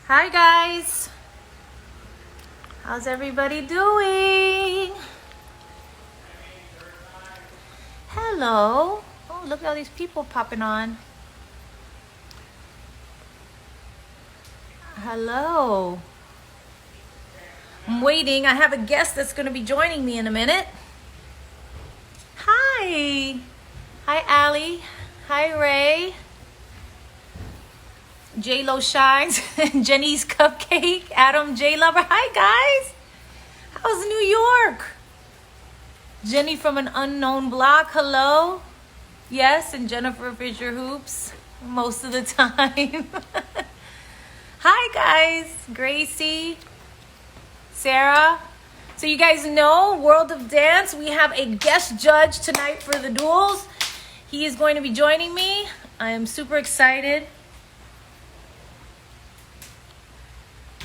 Hi guys, how's everybody doing? Hello. Oh, look at all these people popping on. Hello. I'm waiting. I have a guest that's going to be joining me in a minute. Hi. Hi, Allie. Hi, Ray. J-Lo Shines. Jenny's Cupcake. Adam J Lover. Hi, guys. How's New York? Jenny from an unknown block. Hello. Yes, and Jennifer Fisher Hoops most of the time. Hi, guys. Gracie Sarah. So you guys know, World of Dance, we have a guest judge tonight for the duels. He is going to be joining me. I am super excited.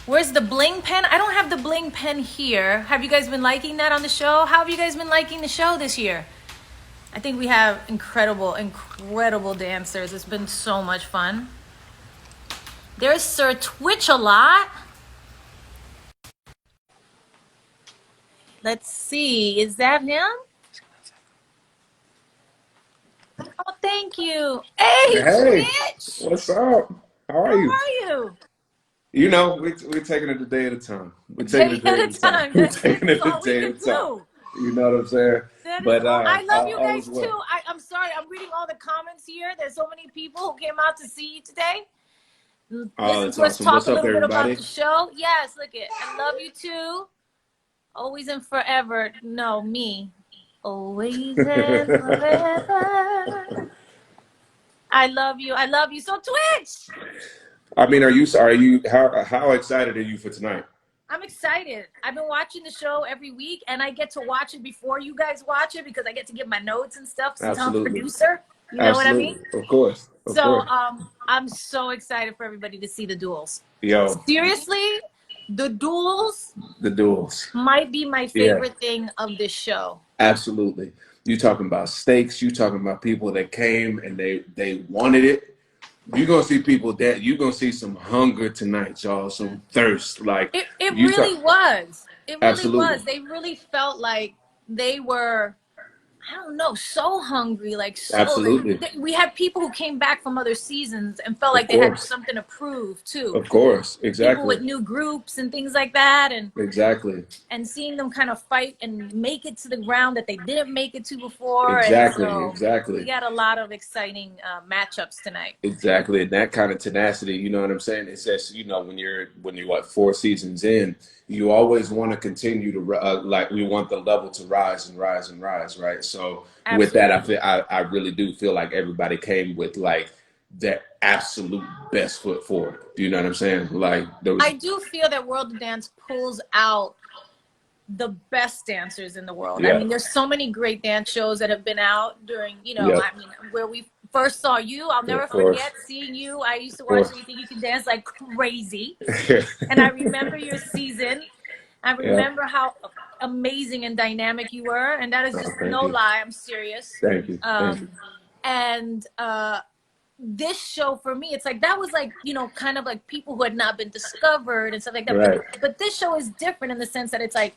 Where's the bling pen? I don't have the bling pen here. Have you guys been liking that on the show? How have you guys been liking the show this year? I think we have incredible dancers. It's been so much fun. There's Sir Twitch a lot. Let's see. Is that him? Oh, thank you. Hey, Hey, Twitch. what's up? How are How you? are you? You know, we're taking it a day at a time. We're taking Day it a at day a at a time. time. We're That's taking it all a we day can at a time. do. You know what I'm saying? That is But all. I love you all guys is well. too. I'm sorry. I'm reading all the comments here. There's so many people who came out to see you today. Oh, Listen that's to us awesome. talk What's a up, little bit about everybody? the show. Yes, look it. I love you too. Always and forever. No, me. Always and forever. I love you. I love you. So Twitch. I mean, how excited are you for tonight? I'm excited. I've been watching the show every week, and I get to watch it before you guys watch it because I get to give my notes and stuff since I'm a Absolutely. producer. You know what I mean? Absolutely. Of course. Of So course. I'm so excited for everybody to see the duels. Yo, Seriously, the duels the duels. might be my Yeah, favorite thing of this show. absolutely. You talking about stakes, you talking about people that came and they wanted it. You're gonna see people that you're gonna see some hunger tonight, y'all, some thirst. Like It you really talk was. It really absolutely. was. They really felt like they were, I don't know, so hungry, like so. Absolutely. We had people who came back from other seasons and felt Of like they had course. something to prove too. Of course. People Exactly. with new groups and things like that, Exactly. and seeing them kind of fight and make it to the ground that they didn't make it to before, and Exactly. so we Exactly. got a lot of exciting matchups tonight. Exactly. And that kind of tenacity, you know what I'm saying? It's just, when you're what 4 seasons in, you always want to continue to like we want the level to rise and rise and rise, right? So with that, Absolutely. I really do feel like everybody came with like their absolute best foot forward. Do you know what I'm saying? Like there was I do feel that World of Dance pulls out the best dancers in the world. I yeah, mean, there's so many great dance shows that have been out during, yeah, I mean, where we first saw you. I'll never of course, forget seeing you. I used to of watch course. Anything You Can Dance like crazy. And I remember your season. I Yeah. remember how amazing and dynamic you were. And that is Oh, just thank no you. lie. I'm serious. Thank you. Thank you. Um, and this show for me, it's like that was like, kind of like people who had not been discovered and stuff like that. Right. But this show is different in the sense that it's like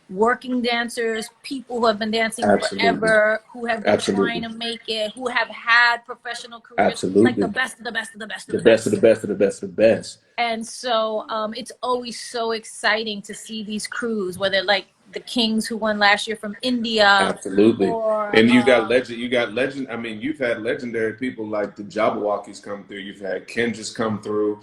working dancers, people who have been dancing Absolutely. forever, who have been trying Absolutely. to make it, who have had professional careers, like the Absolutely. best of the best of the best of The the best of best. the best of the best of the best. And so it's always so exciting to see these crews, whether like the Kings who won last year from India, Absolutely. or And you got legend. I mean, you've had legendary people like the Jabbawockeez come through. You've had Kendra's come through.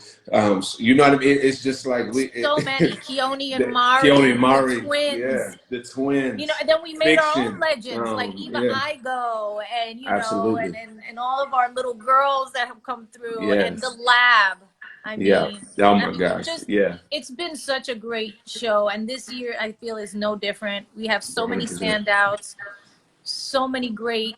You know what I mean? It's just like so many, Keone and Keone Mari, the Mari, yeah, twins. the twins, And then we made our own fiction. legends like Eva Yeah, Igo, and absolutely. and all of our little girls that have come through, and the Yes. lab. I Yeah. mean, Oh I my mean, gosh. Yeah. it's been such a great show, and this year I feel is no different. We have so many 100%. standouts, so many great,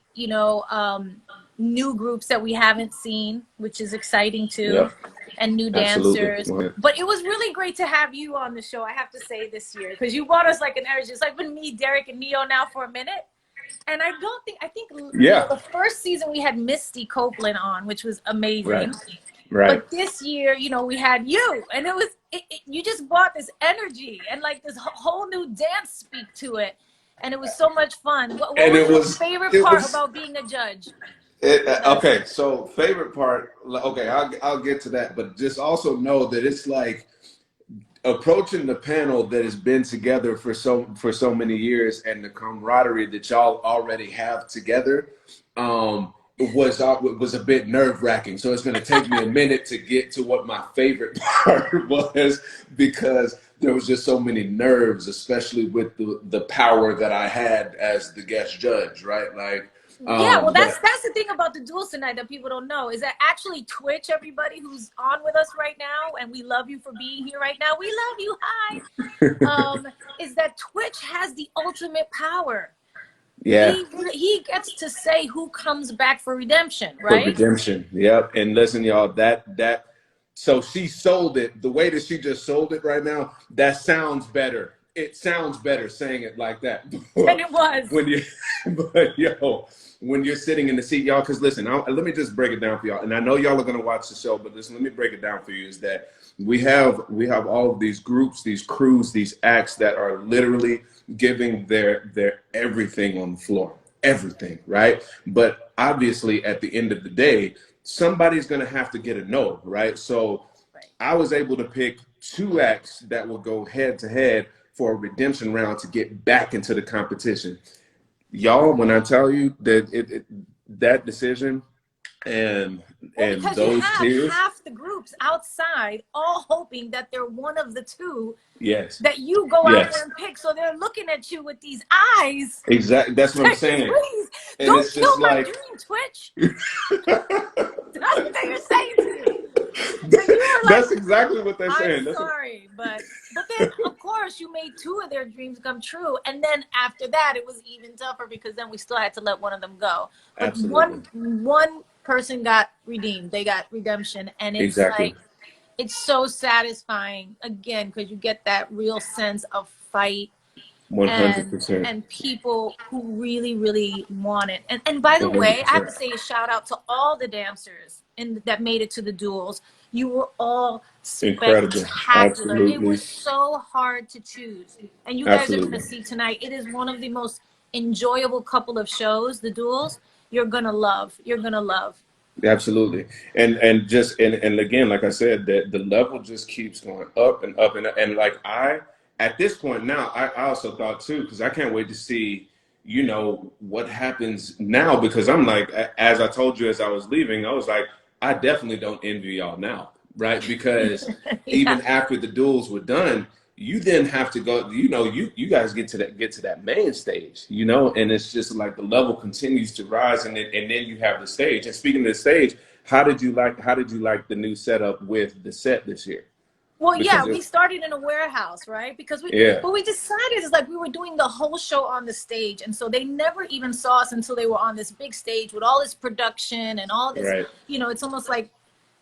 new groups that we haven't seen, which is exciting too, Yep. and new Absolutely. dancers. But it was really great to have you on the show, I have to say, this year, because you brought us like an energy. It's like been me, Derek, and Neo now for a minute. And I think Yeah. the first season we had Misty Copeland on, which was Right. amazing. Right. But this year, you know, we had you, and it was you just brought this energy and like this whole new dance speak to it, and it was so much fun. What And was your favorite it part was about being a judge it, with us? okay. So favorite part. Okay, I'll get to that, but just also know that it's like approaching the panel that has been together for so many years, and the camaraderie that y'all already have together was a bit nerve-wracking. So it's going to take me a minute to get to what my favorite part was, because there was just so many nerves, especially with the power that I had as the guest judge, right? Like Yeah, well, but that's the thing about the duels tonight that people don't know is that actually Twitch, everybody who's on with us right now, and we love you for being here right now. We love you. Hi. Is that Twitch has the ultimate power. yeah. He gets to say who comes back for redemption, For right? redemption. Yep. And listen, y'all, that so she sold it the way that she just sold it right now. That sounds better. It sounds better saying it like that. And it was. When you, but yo, when you're sitting in the seat, y'all, because listen, let me just break it down for y'all. And I know y'all are gonna watch the show, but listen, let me break it down for you. Is that we have all of these groups, these crews, these acts that are literally giving their everything on the floor, everything, right? But obviously, at the end of the day, somebody's going to have to get a no, right? So I was able to pick two acts that will go head to head for a redemption round to get back into the competition. Y'all, when I tell you that that decision and Well, because you those have tears, half the groups outside all hoping that they're one of the two yes, that you go out there yes, and pick. So they're looking at you with these eyes. exactly. That's what I'm Like, saying. please, And don't it's just kill my like dream, Twitch. That's what they were saying to you. But you were like, that's exactly what they're I'm saying. sorry, but then of course you made two of their dreams come true, and then after that it was even tougher because then we still had to let one of them go. But Absolutely. one person got redeemed. They got redemption, and it's Exactly. like it's so satisfying again because you get that real sense of fight 100%. and people who really really want it. And by the way, I have to 100%. say a shout out to all the dancers that made it to the duels. You were all Incredible. spectacular. It Absolutely. was so hard to choose, and you guys are going Absolutely. to see tonight. It is one of the most enjoyable couple of shows, the duels. You're gonna love. Absolutely. And again, like I said, that the level just keeps going up and up and like at this point now, I also thought too, because I can't wait to see, what happens now, because I'm like, as I told you as I was leaving, I was like, I definitely don't envy y'all now, right? Because Yeah. even after the duels were done, you then have to go, you guys get to that main stage, and it's just like the level continues to rise, and then you have the stage. And speaking of the stage, how did you like the new setup with the set this year? Well, yeah, Because we started in a warehouse, right? Because yeah, what we decided is like we were doing the whole show on the stage, and so they never even saw us until they were on this big stage with all this production and all this. right, It's almost like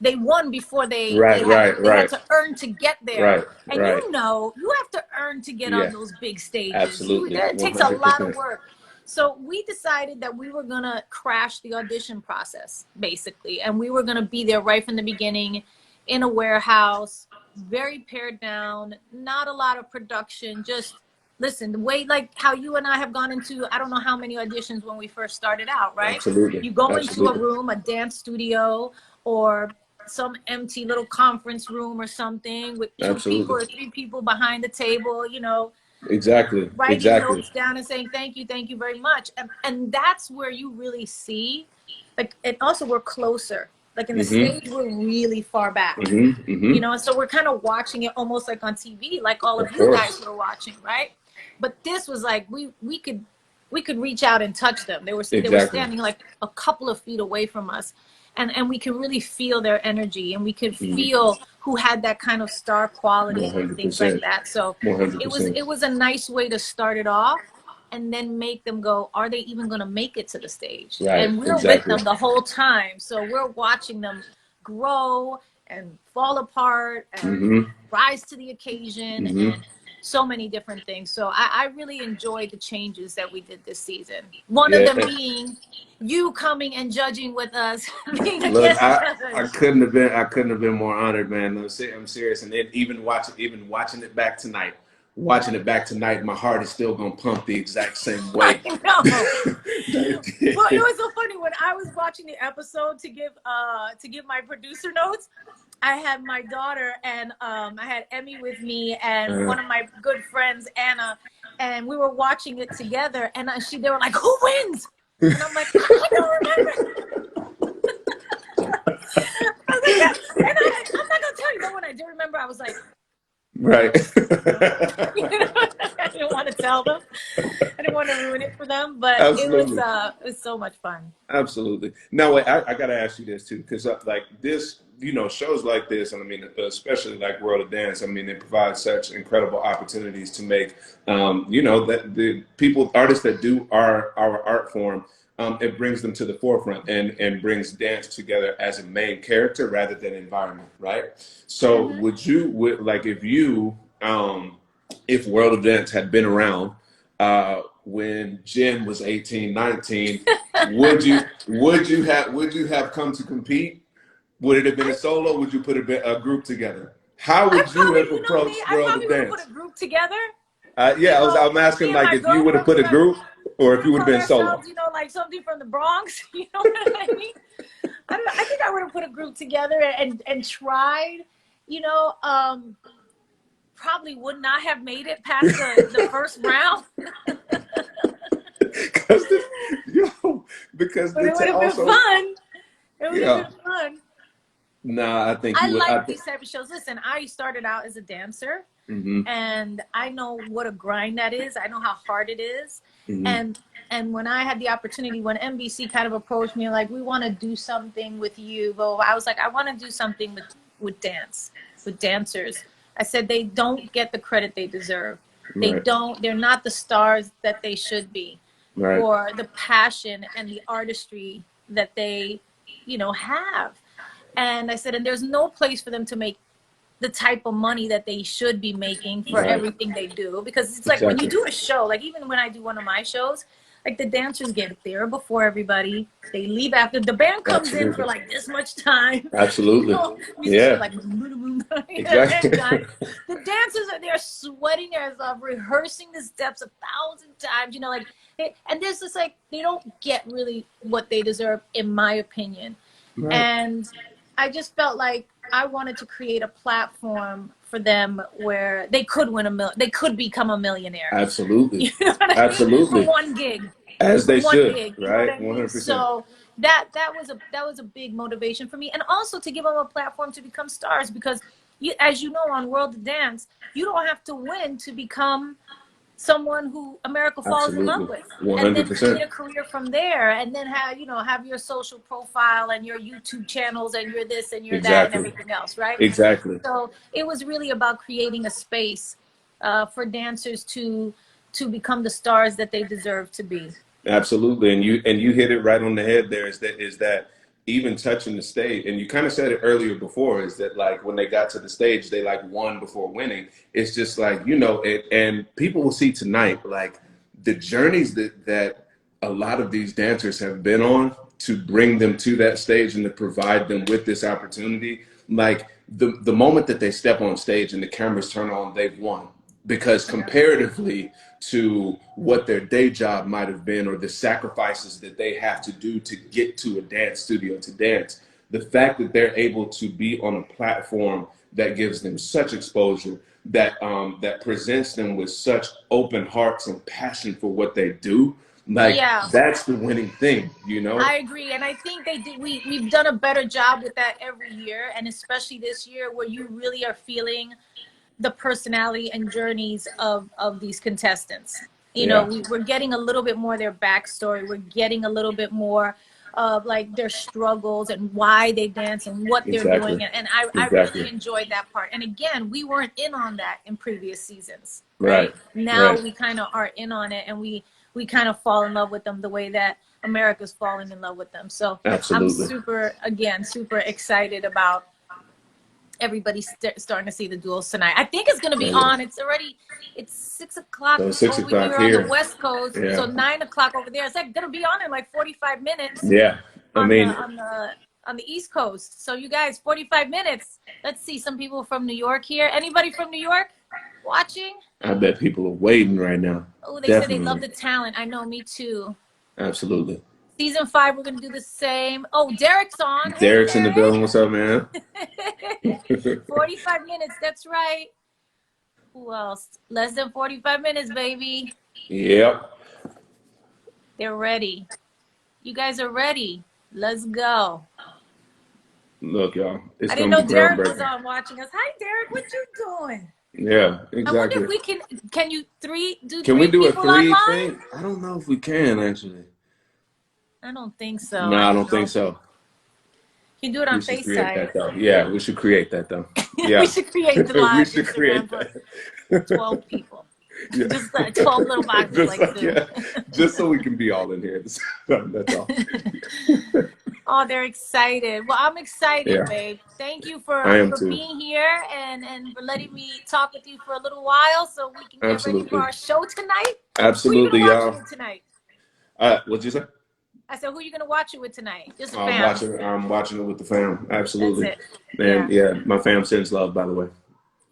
they won before right, right, they had right, to earn to get there. right, And right. you have to earn to get on Yeah, those big stages. absolutely, It takes a lot of 100%. work. So we decided that we were gonna crash the audition process, basically, and we were gonna be there right from the beginning in a warehouse, very pared down, not a lot of production, just listen, the way like how you and I have gone into I don't know how many auditions when we first started out, right? Absolutely, You go into a absolutely, room, a dance studio, or some empty little conference room or something with two people absolutely. or three people behind the table, Exactly, writing exactly. notes down and saying thank you very much, and that's where you really see like. And also we're closer, like in the Mm-hmm. stage we're really far back, Mm-hmm. Mm-hmm. and so we're kind of watching it almost like on TV, like all of Of you guys course. were watching, right? But this was like we could reach out and touch them. They were Exactly. standing like a couple of feet away from us, and we could really feel their energy, and we could feel who had that kind of star quality and things like 100%. that. So it 100%. was a nice way to start it off and then make them go, are they even going to make it to the stage? Right. And we're with Exactly. them the whole time, so we're watching them grow and fall apart and Mm-hmm. rise to the occasion. Mm-hmm. so many different things. So I really enjoyed the changes that we did this season. One of Yeah. them being you coming and judging with us, being a Look, guest I judge. couldn't have been more honored, man. I'm serious. And then even watching it back tonight, my heart is still gonna pump the exact same I way. know. That it Well, it did. was so funny when I was watching the episode to give my producer notes. I had my daughter and I had Emmy with me and one of my good friends Anna, and we were watching it together. And they were like, "Who wins?" And I'm like, "I don't remember." I was like, I'm not gonna tell you. But when I do remember, I was like, Right. I didn't want to tell them. I didn't want to ruin it for them, but it Absolutely. was so much fun. Absolutely. Now, wait, I got to ask you this too, because like this, shows like this, and I mean, especially like World of Dance, I mean, it provides such incredible opportunities to make, that the artists that do our art form, it brings them to the forefront and brings dance together as a main character rather than environment, right? So, Mm-hmm. if World of Dance had been around, when Jen was 18, 19, would you have come to compete? Would it have been a solo? Would you put a group together? How would you have You know me, approached I World probably of would have put Dance? a group together. I'm asking Me and like my if you would have girlfriend, put a group or if you we would have called been solo. ourselves, like something from the Bronx. You know what I mean? I think I would have put a group together and tried. You know, probably would not have made it past the first round, because this, because but it would have been also, fun. It would have yeah. been fun. Nah, I think I you would. like these type of shows. Listen, I started out as a dancer, Hmm. and I know what a grind that is. I know how hard it is. Hmm. And when I had the opportunity, when NBC kind of approached me like, we want to do something with you, well, I was like, I want to do something with dance, with dancers. I said they don't get the credit they deserve. Right. They're not the stars that they should be Right. for the passion and the artistry that they, have. And I said, and there's no place for them to make the type of money that they should be making for Right. everything they do. Because it's like when you Exactly. do a show, like even when I do one of my shows, like the dancers get there before everybody. They leave after the band comes in for Absolutely. like this much time. Absolutely. Musicians are Yeah. like, Exactly. and done. The dancers are there sweating their ass off, rehearsing the steps 1,000 times, and there's just like, they don't get really what they deserve, in my opinion. Right. And I just felt like I wanted to create a platform for them where they could they could become a millionaire. Absolutely. You know what I mean? For Absolutely. one gig. As For they one should, gig. You know what right? I mean? 100%. So that was a big motivation for me. And also to give them a platform to become stars, because as you know, on World of Dance, you don't have to win to become someone who America falls in love Absolutely. with, and then create 100%. a career from there, and then have your social profile and your YouTube channels and your this and your that and Exactly. everything else, right? Exactly. So it was really about creating a space for dancers to become the stars that they deserve to be. Absolutely. And you hit it right on the head there, is that even touching the stage, and you kind of said it earlier before, is that like when they got to the stage, they like won before winning. It's just like, and people will see tonight, like the journeys that a lot of these dancers have been on to bring them to that stage and to provide them with this opportunity. Like the moment that they step on stage and the cameras turn on, they've won. Because comparatively to what their day job might have been, or the sacrifices that they have to do to get to a dance studio to dance, the fact that they're able to be on a platform that gives them such exposure, that presents them with such open hearts and passion for what they do, like Yeah, that's the winning thing. I agree, and I think they did. We've done a better job with that every year, and especially this year, where you really are feeling the personality and journeys of these contestants. Yeah, We're getting a little bit more of their backstory. We're getting a little bit more of like their struggles and why they dance and what they're exactly. doing. And I really Exactly. enjoyed that part. And again, we weren't in on that in previous seasons, Right. right? Now Right. we kind of are in on it, and we kind of fall in love with them the way that America's falling in love with them. So I'm Absolutely. super excited about everybody's starting to see the duels tonight. I think it's going to be Oh, yeah. on. It's 6 o'clock So it's 6 over o'clock here on the here. West Coast. Yeah. So 9 o'clock over there. It's like going to be on in like 45 minutes Yeah. I on mean, the East Coast. So you guys, 45 minutes. Let's see some people from New York here. Anybody from New York watching? I bet people are waiting right now. Oh, they said they love Definitely. the talent. I know, me too. Absolutely. Season 5, we're going to do the same. Oh, Derek's on. Hey, Derek's in the building. Derek. What's up, man? 45 minutes. That's right. Who else? Less than 45 minutes, baby. Yep. They're ready. You guys are ready. Let's go. Look, y'all. It's I didn't gonna know be Derek was groundbreaking. on watching us. Hi, Derek. What you doing? Yeah, I wonder exactly. if we can you do Can we three do a people 3 online? thing? I don't know if we can actually. I don't think so. No, I don't think so. You can do it We on should create FaceTime. that though. Yeah, we should create that though. We Yeah. should create the We live should Instagram create for that. 12 people. Yeah. Just 12 little boxes Just like like, Zoom. yeah, just so we can be all in here. That's all. Oh, they're excited. Well, I'm excited, Yeah, babe. Thank you I am for too. being here and for letting me talk with you for a little while so we can get ready for Absolutely. our show tonight. Who are you Absolutely, gonna watch it y'all. with tonight? What'd you say? I said, who are you gonna watch it with tonight? Just the I'm fam. watching it with the fam. That's Absolutely. it. And Yeah. yeah, my fam sends love, by the way.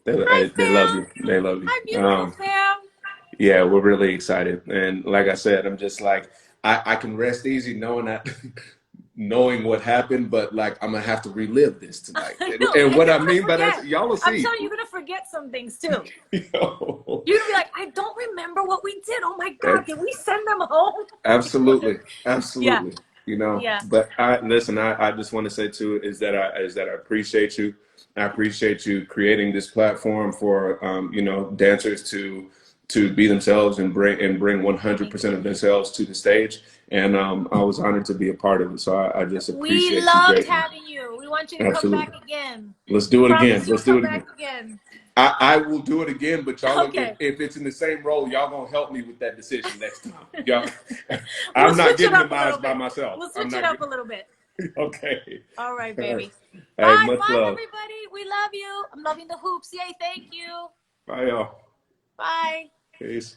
Hi, They love fam. you. They love you. Hi, beautiful fam. Yeah, we're really excited. And like I said, I'm just like I can rest easy knowing that knowing what happened, but like I'm gonna have to relive this tonight. No, And and what you're I gonna mean by forget. that, y'all will I'm see. telling you, you're gonna forget some things too. Yo, You're gonna be like, I don't remember what we did. Oh my that- God, did we send them home? absolutely, Yeah. absolutely. You know, Yeah. but listen. I just want to say too is that I appreciate you. I appreciate you creating this platform for you know, dancers to be themselves and bring 100% of themselves to the stage. And I was honored to be a part of it. So I just We appreciate you loved greatly. having you. We want you to come back Absolutely. again. Let's do it again. Promise you'll Let's do come it again. back again. I will do it again, but y'all, Okay. if it's in the same role, y'all gonna help me with that decision next time. Y'all, We'll I'm not switch it giving the up a little miles by bit. myself. We'll I'm switch it not. up a little bit. Okay. All right, All right. baby. Hey, Bye, much bye, love. everybody. We love you. I'm loving the hoops. Yay, thank you. Bye, y'all. Bye. Peace.